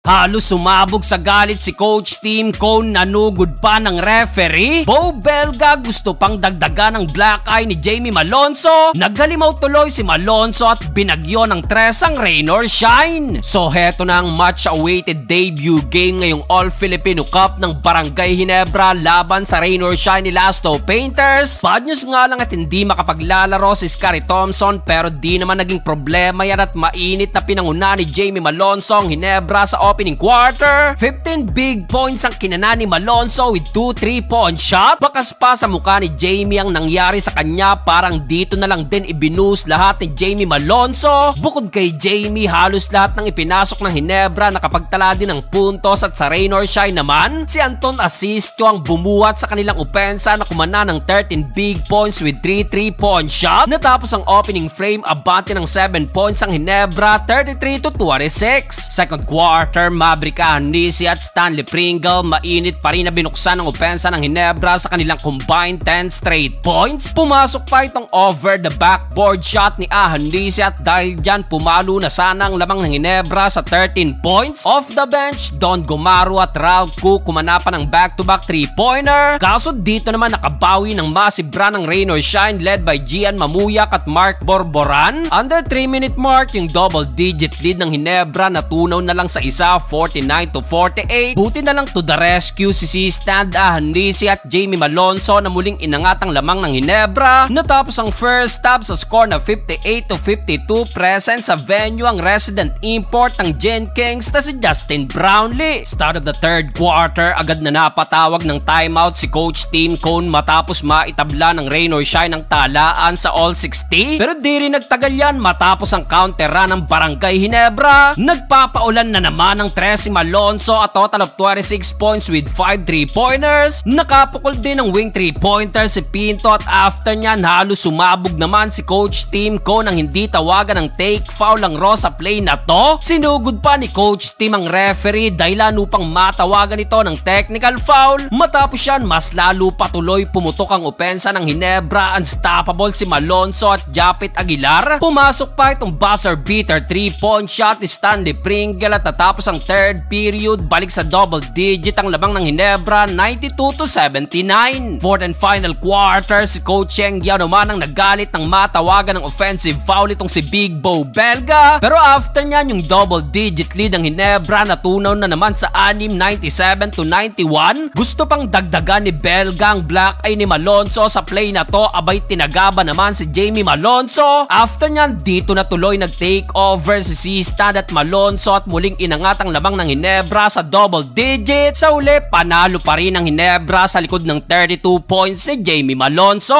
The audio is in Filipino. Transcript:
Halos sumabog sa galit si Coach Tim Cone, nanugod pa ng referee. Bo Belga gusto pang dagdagan ng black eye ni Jamie Malonzo. Naghalimaw tuloy si Malonzo at binagyo ng 3 ang rain or shine. So heto na ang much-awaited debut game ngayong All-Filipino Cup ng Barangay Ginebra laban sa rain or shine ni Lasto Painters. Bad news nga lang at hindi makapaglalaro si Scary Thompson, pero di naman naging problema yan at mainit na pinanguna ni Jamie Malonzo ang Ginebra sa opening quarter. 15 big points ang kinana ni Malonzo with 2 3-point shot. Bakas pa sa mukha ni Jamie ang nangyari sa kanya, parang dito na lang din ibinus lahat ni Jamie Malonzo. Bukod kay Jamie, halos lahat ng ipinasok ng Ginebra nakapagtala din ng puntos at sa rain or shine naman, si Anton Asistio ang bumuhat sa kanilang opensa na kumana ng 13 big points with 3 3-point shot. Natapos ang opening frame, abante ng 7 points ang Ginebra, 33-26. Second quarter, Maverick Ahanisi at Stanley Pringle mainit pa rin na binuksan ang opensa ng Ginebra sa kanilang combined 10 straight points. Pumasok pa itong over the backboard shot ni Ahanisi at dahil dyan pumalo na sana ang lamang ng Ginebra sa 13 points. Off the bench, Don Gomaro at Ralph Cook kumana pa ng back-to-back 3-pointer. Kaso dito naman nakabawi ng massive run ng rain or shine led by Gian Mamuyak at Mark Borboran. Under 3-minute mark, yung double-digit lead ng Ginebra natunaw na lang sa isa, 49-48. Buti na lang to the rescue si Stand Ahanisi at Jamie Malonzo na muling inangat ang lamang ng Ginebra. Natapos ang first half sa score na 58-52. Present sa venue ang resident import ng Gen Kings na si Justin Brownlee. Start of the third quarter, agad na napatawag ng timeout si Coach Tim Cone matapos maitabla ng rain or shine ang talaan sa All-60. Pero di rin nagtagal yan matapos ang counter run ng Barangay Ginebra. Nagpapaulan na naman ng 3 si Malonzo at total of 26 points with 5 3-pointers. Nakapukol din ng wing 3-pointer si Pinto at after nyan halos sumabog naman si Coach Tim Cone nang hindi tawagan ng take foul ang Raw sa play na to. Sinugod pa ni Coach Tim ang referee dahilan upang matawagan ito ng technical foul. Matapos yan, mas lalo patuloy pumutok ang opensa ng Ginebra. Unstoppable si Malonzo at Japit Aguilar. Pumasok pa itong buzzer beater 3-point shot ni Stanley Pringle at natapos ang third period, balik sa double digit ang labang ng Ginebra, 92-79. Fourth and final quarter, si Coach Cheng Yao naman ang nagalit ng matawagan ng offensive foul itong si Big Bo Belga. Pero after nyan, yung double digit lead ng Ginebra natunaw na naman sa 6, 97-91. Gusto pang dagdagan ni Belga ang black eye ni Malonzo sa play na to, abay tinagaba naman si Jamie Malonzo. After nyan, dito na tuloy nag-take over si Sistad at Malonzo at muling inangat ang lamang ng Ginebra sa double digit. Sa uli, panalo pa rin ang Ginebra sa likod ng 32 points si Jamie Malonzo.